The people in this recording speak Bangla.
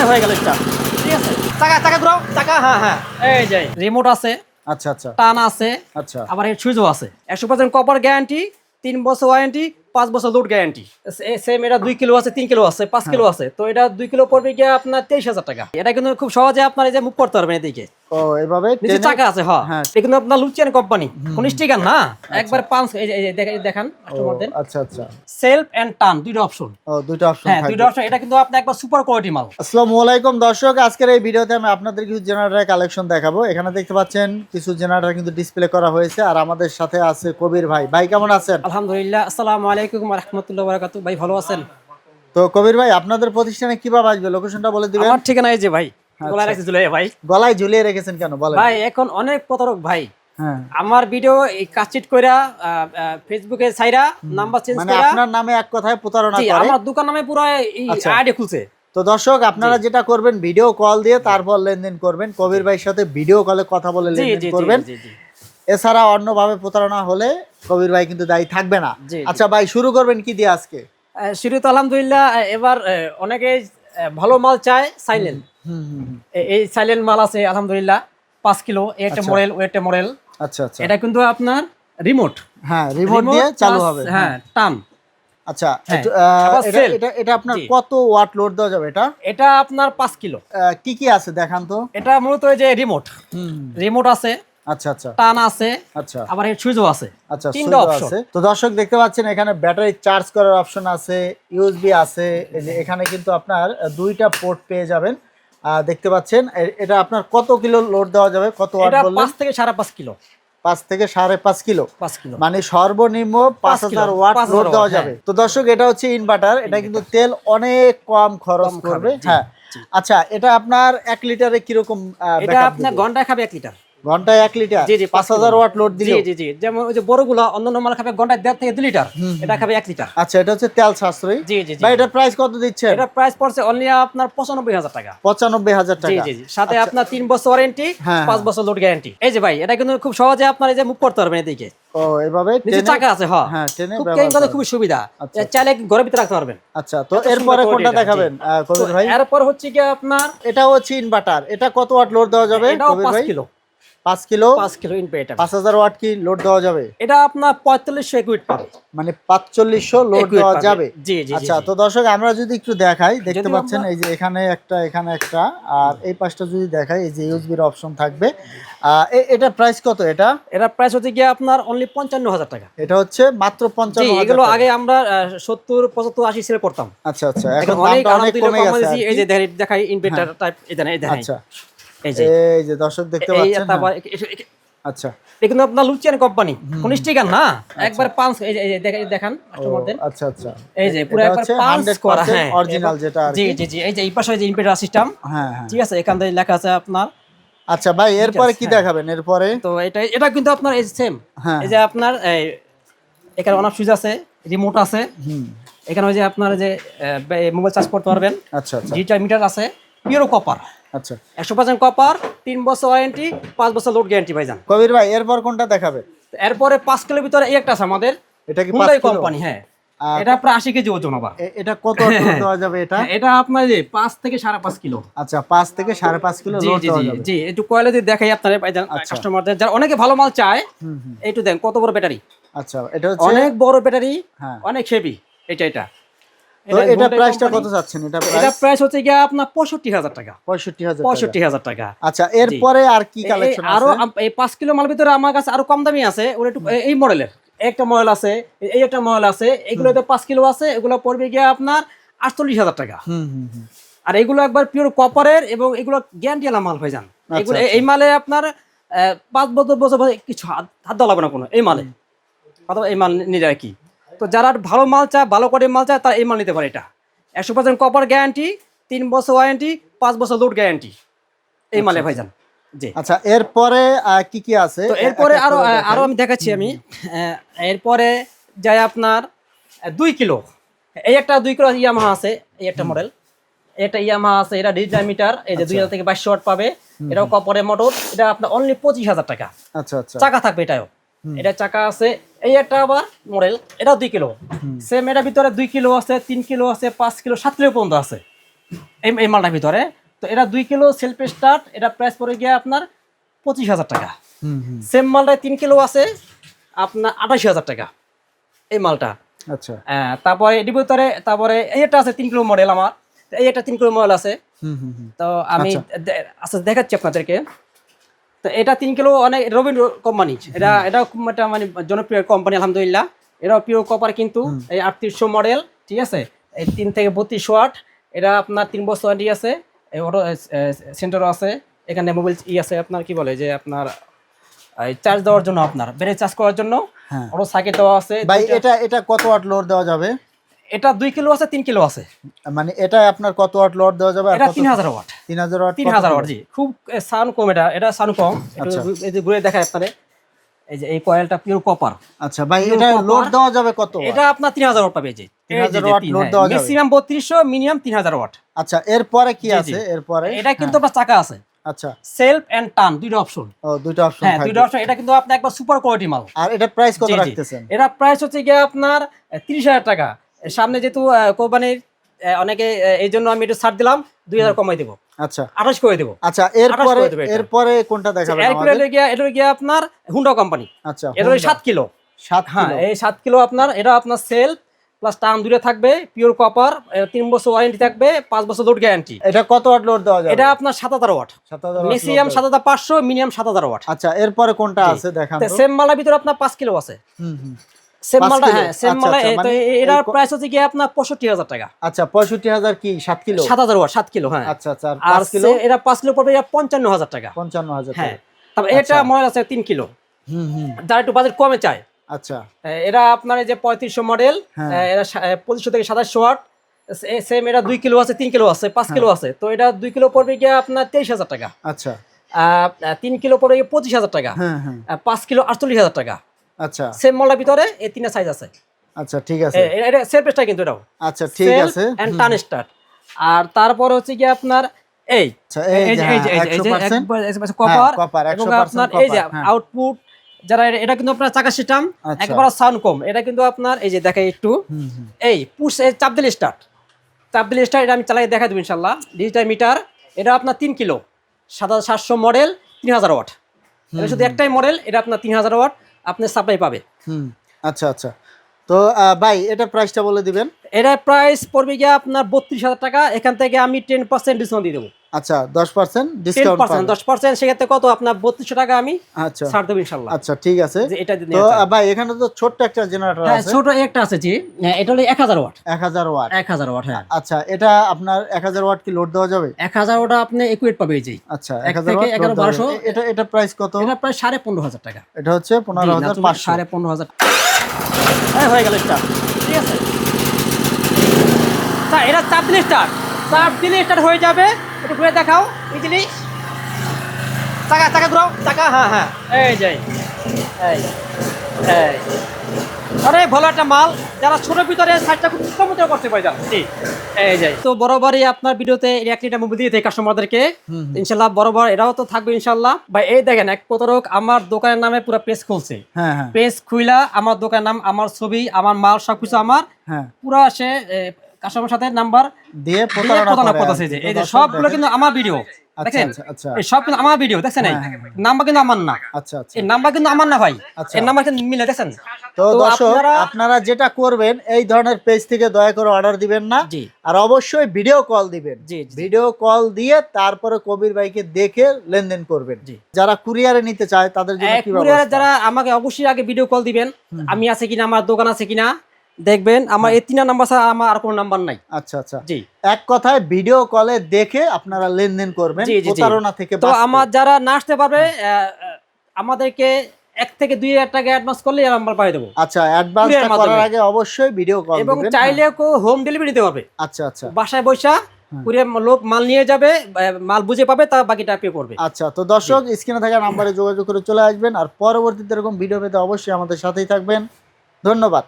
হয়ে গেল স্টার্ট। ঠিক আছে, চাকা চাকা ঘুরাও, চাকা, হ্যাঁ হ্যাঁ, এই যে রিমোট আছে, আচ্ছা আচ্ছা টান আছে, আচ্ছা আবার এর সুইচও আছে। 100% কপার গ্যারান্টি, 3 বছর ওয়ারেন্টি, 5 বছর লোড গ্যারান্টি। সেম এটা 2 কিলো আছে, 3 কিলো আছে, 5 কিলো আছে। তো এটা 2 কিলো পড়বে গিয়ে আপনার 23,000 টাকা। এটা কিন্তু খুব সহজে আপনার এই যে মুভ করতে পারবেন এদিকে। ও এভাবে নিচে টেনে চাকা আছে, হ্যাঁ। হ্যাঁ। এটা কিন্তু আপনার লুচিয়ান কোম্পানি, কোন স্টিকার না, একবার পাঁচ। এই যে দেখান কাস্টমার দেন। আচ্ছা আচ্ছা সেলফ এন্ড টার্ন দুইটা অপশন। ও দুইটা অপশন হ্যাঁ, থাকবে। দুইটা অপশন। এটা কিন্তু আপনি একবার সুপার কোয়ালিটি মাল। আসসালামু আলাইকুম দর্শক, আজকের এই ভিডিওতে আমি আপনাদের কিছু জেনারেটর কালেকশন দেখাবো। এখানে দেখতে পাচ্ছেন কিছু জেনারেটর কিন্তু ডিসপ্লে করা হয়েছে, আর আমাদের সাথে আছে কবির ভাই। ভাই কেমন আছেন? আলহামদুলিল্লাহ, আসসালামু আলাইকুম ওয়া রাহমাতুল্লাহি ওয়া বারাকাতুহু। ভাই ভালো আছেন? তো কবির ভাই, আপনাদের প্রতিষ্ঠানে কিভাবে আসবে, লোকেশনটা বলে দিবেন। আমার ঠিকানা এই যে ভাই, গলায় রাখছি ঝুলিয়ে। ভাই গলায় ঝুলিয়ে রেখেছেন কেন বলেন? ভাই এখন অনেক প্রতারক ভাই হ্যাঁ, আমার ভিডিও এই কাটচিট কইরা ফেসবুকে ছাইরা নাম্বার চেঞ্জ মানে কইরা আপনার নামে এক কথায় প্রতারণা জি করে। আমার দোকান নামে পুরো এই আচ্ছা। আইডি খুলছে। তো দর্শক, আপনারা যেটা করবেন, ভিডিও কল দিয়ে তারপর লেনদেন করবেন। কবির ভাইয়ের সাথে ভিডিও কলে কথা বলে জি লেনদেন জি করবেন। জি জি। এছাড়া অন্যভাবে প্রতারণা হলে কবির ভাই কিন্তু দায়ী থাকবে না। জি, জি। আচ্ছা ভাই, শুরু করবেন কি দিয়ে আজকে? শুরু তো আলহামদুলিল্লাহ। এবার অনেকে ভালো মাল চায়, সাইলেন্ট। হুম হুম হুম। এই সাইলেন্ট মাল আছে আলহামদুলিল্লাহ 5 কিলো। একটা আচ্ছা। মডেল, ওইটা মডেল। আচ্ছা আচ্ছা এটা কিন্তু আপনার রিমোট, হ্যাঁ, রিমোট দিয়ে চালু হবে। হ্যাঁ, টান। আচ্ছা, হ্যাঁ, আবার এটা সেল। এটা এটা আপনার জি। কত ওয়াট লোড দেওয়া যাবে এটা? এটা আপনার 5 কিলো। কি কি আছে দেখান তো। এটা মূলত ওই যে রিমোট, হুম। রিমোট আছে, আচ্ছা আচ্ছা টান আছে, আচ্ছা আবার এর সুইচও আছে। আচ্ছা, তিনটা সুইচও অপশন। আছে। তো দর্শক দেখতে পাচ্ছেন এখানে ব্যাটারি চার্জ করার অপশন আছে, ইউএসবি আছে। এই যে এখানে কিন্তু আপনার দুইটা পোর্ট পেয়ে যাবেন। দেখতে পাচ্ছেন এটা আপনার কত কিলো লোড দেওয়া যাবে, কত ওয়াট এটা বললেন? 5 থেকে 5.5 কিলো। 5 থেকে 5.5 কিলো, 5 কিলো মানে সর্বনিম্ন 5000 ওয়াট 5000 লোড দেওয়া ওয়াট, যাবে। হ্যাঁ। তো দর্শক, এটা হচ্ছে ইনভার্টার। এটা কিন্তু তেল অনেক কম খরচ কম করবে। খাবে, জি, হ্যাঁ। জি। আচ্ছা, এটা আপনার 1 লিটারে কিরকম এটা ব্যাকআপ আপনার দিবে? ঘন্টায় খাবে 1 লিটার। ঘন্টায় 1 লিটার, জি জি, 5000 ওয়াট লোড জি দিলেও? জি জি। যেমন ওই যে বড়গুলো অন্যান্য মাল খাবে ঘন্টায় 1.5 থেকে 2 লিটার, এটা খাবে 1 লিটার। আচ্ছা, এটা হচ্ছে তেল সাশ্রয়ী। জি জি জি। ভাই এটার প্রাইস কত দিচ্ছেন? এটা প্রাইস পড়ছে অনলি আপনার 95,000 টাকা। 95,000 জি টাকা। জি জি, সাথে আচ্ছা। আপনার 3 বছর ওয়ারেন্টি, হ্যাঁ, 5 বছর লোড গ্যারান্টি। এই যে ভাই, এটা কিন্তু খুব সহজে আপনার এই যে মুভ করতে পারবেন এদিকে। ও এভাবে নিচে টেনে, চাকা আছে, হ্যাঁ। হ্যাঁ টেনে খুব ব্যবহার কেন করা। খুবই সুবিধা। আচ্ছা। চাইলে ঘরের ভিতরে রাখতে পারবেন। আচ্ছা, তো এত এরপরে সুন্দর কোনটা quality এটা, দেখাবেন কবির ভাই? এরপর হচ্ছে কি আপনার এটা হচ্ছে ইনভার্টার। এটা কত ওয়াট লোড দেওয়া যাবে এটাও কবির 5 ভাই? Kilo. 5 kilo, 5 kilo inverter. 5000 watt কি লোড দেওয়া যাবে? এটা আপনার 4500 ইকুইট পাবে। মানে 4500 লোড Equip দেওয়া পাবে। যাবে। জি, জি, জি, আচ্ছা, জি। তো দর্শক আমরা যদি একটু দেখাই, দেখতে যদি পাচ্ছেন আমরা- এই যে এখানে একটা, এখানে একটা, আর এই পাশটা যদি দেখাই, এই যে ইউএসবির অপশন থাকবে। এটা প্রাইস কত এটা? এটা প্রাইস হচ্ছে গিয়ে আপনার অনলি 55,000 টাকা। এটা হচ্ছে মাত্র জি, 55,000 এগুলো টাকা। আগে আমরা 70, 75, 80 সেল করতাম। আচ্ছা আচ্ছা, এখন এখন অনেক দামটা অনেক আলহামদুলিল্লাহ কমে কমে গেছে দিয়েছি। আর এই কি। যে দেখাই ইনভার্টার টাইপ, এই দেখেন। আচ্ছা, এই যে এই যে দর্শক দেখতে এই পাচ্ছেন। তারপর হ্যাঁ। আচ্ছা এটা কিন্তু আপনার লুচিয়ান কোম্পানি, কোন স্টিকার না, একবার পাঁচ। এই যে দেখান কাস্টমার দেন। আচ্ছা আচ্ছা, এই যে পুরো এটা একবার হচ্ছে পাঁচ করা, 100% হ্যাঁ অরিজিনাল যেটা আর জি কি। জি জি। এই যে এই পাশে যে ইনভার্টার সিস্টেম, হ্যাঁ হ্যাঁ। ঠিক আছে, এখান থেকে লেখা আছে আপনার। আচ্ছা ভাই, এরপরে কি হ্যাঁ। দেখাবেন এরপরে? তো এটা কিন্তু আপনার এই সেম। হ্যাঁ। এই যে আপনার এখানে অন অফ সুইচ আছে, রিমোট আছে। হুম। এখানে ওই যে আপনার যে মোবাইল চার্জ করতে পারবেন। আচ্ছা আচ্ছা ডিজিটাল মিটার আছে, পিওর কপার, আচ্ছা। 100% কপার, 3 বছর ওয়ারেন্টি, 5 বছর লোড গ্যারান্টি ভাইজান। কবির ভাই, এরপর কোনটা দেখাবে? এরপরে 5 কিলোর ভিতরে এই একটা আছে আমাদের, এটা কি 5 হুন্ডাই কিলো? কোম্পানি, হ্যাঁ। আর এটা প্রায় 80 কেজি ওজন আবার। এটা কত ওয়াট লোড দেওয়া যাবে এটা? হ্যাঁ, এটা আপনার যে 5 থেকে 5.5 কিলো। আচ্ছা, 5 থেকে 5.5 কিলো জি লোড জি দেওয়া জি যাবে। জি। একটু কোয়ালিটি দেখাই আপনাদের ভাইজান, আচ্ছা। কাস্টমারদের যারা অনেকে ভালো মাল চায়। হুম হুম। একটু দেন কত বড় ব্যাটারি, আচ্ছা, এটা হচ্ছে অনেক বড় ব্যাটারি, হ্যাঁ। অনেক হেভি। এটা তো এটা Hyundai প্রাইসটা company। কত যাচ্ছেন? এটা এটা প্রাইস প্রাইস হচ্ছে গিয়ে আপনার 65,000 টাকা। 65,000 টাকা। 65,000 টাকা। আচ্ছা, এরপরে আর কি কালেকশন আরো আছে? এই 5 কিলো মাল ভিতরে আমার কাছে আরো কম দামি আছে। ওটা একটু এই মডেলের একটা মডেল আছে, এই একটা মডেল আছে। এগুলোতে 5 কিলো আছে, এগুলো পড়বে গিয়ে আপনার 48,000 টাকা। হুম হুম হুম। আর এগুলো একবার পিওর কপারের, এবং এগুলো গ্যারান্টি আলা মাল ভাইজান। এগুলো আচ্ছা। এই মালে আপনার 5 বছর কিছু হাত দেওয়া লাগবে না কোনো এই মালে। অথবা এই মাল নিলে আর কি। তো যারা ভালো মাল চায়, ভালো কোয়ালিটির মাল চায়, তারা এই মাল নিতে পারে। এটা 100% কপার গ্যারান্টি, 3 বছর ওয়ারেন্টি, 5 বছর লোড গ্যারান্টি এই মালে ভাইজান। জি। আচ্ছা, এরপরে কি কি আছে? তো এরপরে এক এক আরো করে দেখাই। আরো আমি দেখাচ্ছি আমি। এরপরে যাই আপনার 2 কিলো। এই একটা 2 কিলো ইয়ামাহা আছে, এই একটা মডেল। এটা ইয়ামাহা আছে, এটা ডিজিটাল মিটার। এই যে 2000 থেকে 2200 ওয়াট পাবে। এটাও কপারের মোটর। এটা আপনার অনলি 25,000 টাকা। আচ্ছা আচ্ছা। চাকা থাকবে এটাও। এটা চাকা আছে। এই একটা আবার মডেল, এটাও 2 কিলো। সেম এটার ভিতরে 2 কিলো আছে, 3 কিলো আছে, 5 কিলো, 7 কিলো পর্যন্ত আছে। এই মালটার ভিতরে। তো এটা 2 কিলো সেলফ স্টার্ট, এটা প্রাইস পড়ে গিয়ে আপনার 25,000 টাকা। সেম মালটায় 3 কিলো আছে আপনার 28,000 টাকা এই মালটা। আচ্ছা তারপরে এটির ভিতরে তারপরে এইটা আছে 3 কিলো মডেল আমার, এই একটা 3 কিলো মডেল আছে। তো আমি আচ্ছা দেখাচ্ছি আপনাদেরকে। তো এটা 3 কিলো অনেক রবিন কোম্পানি, এটা খুব একটা মানে জনপ্রিয় কোম্পানি আলহামদুলিল্লাহ। এটাও পিওর কপার কিন্তু, এই 3800 মডেল, ঠিক আছে। এই 3 থেকে 32 ওয়াট, এটা আপনার 3 বছর ওয়ারেন্টি আছে। এই অটো সেন্টারও আছে, এখানে মোবাইল আছে আপনার কি বলে যে আপনার চার্জ দেওয়ার জন্য, আপনার ব্যাটারি চার্জ করার জন্য অটো সার্কিট দেওয়া আছে। ভাই এটা কত ওয়াট লোড দেওয়া যাবে? এটা 2 কিলো আছে, 3 কিলো আছে। মানে এটা আপনার কত ওয়াট লোড দেওয়া যাবে? এটা 3000 ওয়াট। 3000 ওয়াট। 3000 ওয়াট, জি। খুব সাউন্ড কম, এটা সাউন্ড কম। এই যে ঘুরে দেখায় আপনারে, এই যে এই কয়েলটা পিওর কপার। আচ্ছা ভাই, এটা লোড দেওয়া যাবে কত? এটা আপনার 3000 ওয়াট পাবে, জি। 3000 ওয়াট লোড দেওয়া যাবে, ম্যাক্সিমাম 3200, মিনিমাম 3000 ওয়াট। আচ্ছা, এরপরে কি আছে? এরপরে এটা কিন্তু আপনার চাকা আছে। আচ্ছা, সেলফ এন্ড টার্ন দুইটা অপশন। ও দুইটা অপশন হ্যাঁ, থাকবে। দুইটা অপশন। এটা কিন্তু আপনি একবার সুপার কোয়ালিটি মাল। আর এটা প্রাইস কত রাখতেছেন? এটা প্রাইস হচ্ছে গিয়ে আপনার 30,000 টাকা। সামনে যেহেতু কোম্পানির অনেকে, এই জন্য আমি একটু ছাড় দিলাম, 2000 কমাই দেব। আচ্ছা, 28 করে দেব। আচ্ছা, এরপরে কোনটা দেখাবেন আমাদের? এটা গিয়ে আপনার হুন্ডা কোম্পানি। আচ্ছা, এটা 7 কিলো। 7 হ্যাঁ, কিলো। এই 7 কিলো আপনার, এটা আপনার সেলফ প্লাস টার্ন দুটো থাকবে, পিওর কপার, 3 বছর ওয়ারেন্টি থাকবে, 5 বছর লোড গ্যারান্টি। এটা কত ওয়াট লোড দেওয়া যাবে? এটা আপনার 7000 watt, 7000 watt, maximum 7500, minimum 7000 watt. আচ্ছা, এরপরে কোনটা আছে দেখান তো। সেম মালার ভিতরে আপনার 5 কিলো আছে। সেম মালটা, হ্যাঁ সেম মালা। তো এটার প্রাইস হচ্ছে কি আপনার 65000 টাকা। আচ্ছা, 65000 কি 7 কিলো? 7000 ওয়াট, 7 কিলো, হ্যাঁ। আচ্ছা আচ্ছা, আর 5 কিলো? এটা 5 কিলো পড়বে 55000 টাকা। 55000 টাকা। হ্যাঁ, তবে এটা মডেল আছে 3 কিলো, যারা একটু বাজেট কমে চায়। আচ্ছা, এটা আপনার এই যে 3500 মডেল, এটা 2500 থেকে 2700 ওয়াট। সেম এটা 2 কিলো আছে, 3 কিলো আছে, 5 কিলো আছে। তো এটা 2 কিলো পড়বে গিয়ে আপনার 23000 টাকা। আচ্ছা, 3 কিলো পড়বে গিয়ে 25000 টাকা। 5 কিলো 48000 টাকা। আচ্ছা, সেম মডেলের ভিতরে এই তিনটা সাইজ আছে। আচ্ছা, ঠিক আছে। এটা সেলফ স্টার্ট কিন্তু এটাও। আচ্ছা, ঠিক আছে। And turn start. আর তারপরে হচ্ছে কি আপনার এই কপার, এবং আপনার এই যে আউটপুট যারা, এটা কিন্তু আপনার চাকা সিস্টেম, একবার সাউন্ড কম। এটা কিন্তু আপনার এই যে দেখাই একটু, এই পুশ চাপ দিলে স্টার্ট, এটা আমি চালাই দেখা দেবো ইনশাল্লাহ। ডিজিটাল মিটার, এটা আপনার 3 কিলো, 7700 মডেল, 3000 ওয়াট। এটা শুধু একটাই মডেল, এটা আপনার 3000 ওয়াট আপনার সাপ্লাই পাবে। আচ্ছা আচ্ছা, তো ভাই এটা প্রাইসটা বলে দিবেন। এটা প্রাইস পড়বে গিয়ে আপনার 32000 টাকা। এখান থেকে আমি 10% ডিসকাউন্ট দিয়ে দেবো। আচ্ছা, 10% ডিসকাউন্ট পাবেন। 10% সেক্ষেত্রে কত আপনার 3200 টাকা আমি আচ্ছা ছাড় দেব ইনশাআল্লাহ। আচ্ছা, ঠিক আছে। এটা তো ভাই এখানে তো ছোট্ট একটা জেনারেটর আছে। হ্যাঁ, ছোট একটা আছে, জি। এটা হলো 1000 ওয়াট। 1000 ওয়াট। 1000 ওয়াট, হ্যাঁ। আচ্ছা, এটা আপনার 1000 ওয়াট কি লোড দেওয়া যাবে? 1000 ওয়াট আপনি একুয়েট পাবে, জি। আচ্ছা, 1000 ওয়াট 11,1200। এটা প্রাইস কত? এটা প্রায় 15500 টাকা। এটা হচ্ছে 15500। 15500। হ্যাঁ, হয়ে গেল স্টার্ট, ঠিক আছে। স্যার, এটা চাপ দিলে স্টার্ট হয়ে যাবে। একটু ঘুরে দেখাও ইজিলি। চাকা ঘুরাও, চাকা, হ্যাঁ, এই যে এই আরে ভালো একটা মাল। যারা ছোট ভিতরে সাইজটা খুব কমতে করতে পারে, যারা, জি। এই যে তো বরাবরই আপনার ভিডিওতে 1 লিটার মুভি দিয়ে থাকি কাস্টমারদেরকে, ইনশাল্লাহ বরাবর এটাও তো থাকবে ইনশাল্লাহ। ভাই এই দেখেন, এক প্রতারক আমার দোকানের নামে পুরো পেজ খুলছে। পেজ খুইলা আমার দোকানের নাম, আমার ছবি, আমার মাল সবকিছু আমার পুরো সে কাস্টমার সাথে নাম্বার দিয়ে প্রতারণা করতেছে। যে এই যে সবগুলো কিন্তু আমার ভিডিও, দেখেন, এই সব কিন্তু আমার ভিডিও, দেখছেন। এই নাম্বার কিন্তু আমার না। আচ্ছা আচ্ছা, এই নাম্বার কিন্তু আমার না ভাই, এই নাম্বার কিন্তু মিলে, দেখছেন। তো দর্শক, আপনারা যেটা করবেন, এই ধরনের পেজ থেকে দয়া করে অর্ডার দিবেন না, আর অবশ্যই ভিডিও কল দিবেন। ভিডিও কল দিয়ে তারপরে কবির ভাইকে দেখে লেনদেন করবেন। যারা কুরিয়ারে নিতে চায় তাদের জন্য কি কুরিয়ারে যারা, আমাকে অবশ্যই আগে ভিডিও কল দিবেন, আমি আছে কিনা, আমার দোকান আছে কিনা দেখবেন। আমার এই 3 নাম্বার ছাড়া আমার আর কোনো নাম্বার নাই। আচ্ছা আচ্ছা, জি। এক কথায় ভিডিও কলে দেখে আপনারা লেনদেন করবেন, প্রতারণা থেকে বাঁচতে। তো আমার যারা না আসতে পারবে, আমাদেরকে 1 থেকে 2000 টাকা অ্যাডভান্স করলে নাম্বার পাই দেবো। আচ্ছা, অ্যাডভান্স করার আগে অবশ্যই ভিডিও কল দিবেন, এবং চাইলে হোম ডেলিভারি দিতে পারবে। আচ্ছা আচ্ছা, বাসায় বসা কুরিয়ার লোক মাল নিয়ে যাবে, মাল বুঝে পাবে, তা বাকিটা পে করবে। আচ্ছা, তো দর্শক, স্ক্রিনে থাকা নাম্বারে যোগাযোগ করে চলে আসবেন। আর পরবর্তীতে এরকম ভিডিও পেতে অবশ্যই আমাদের সাথেই থাকবেন। ধন্যবাদ।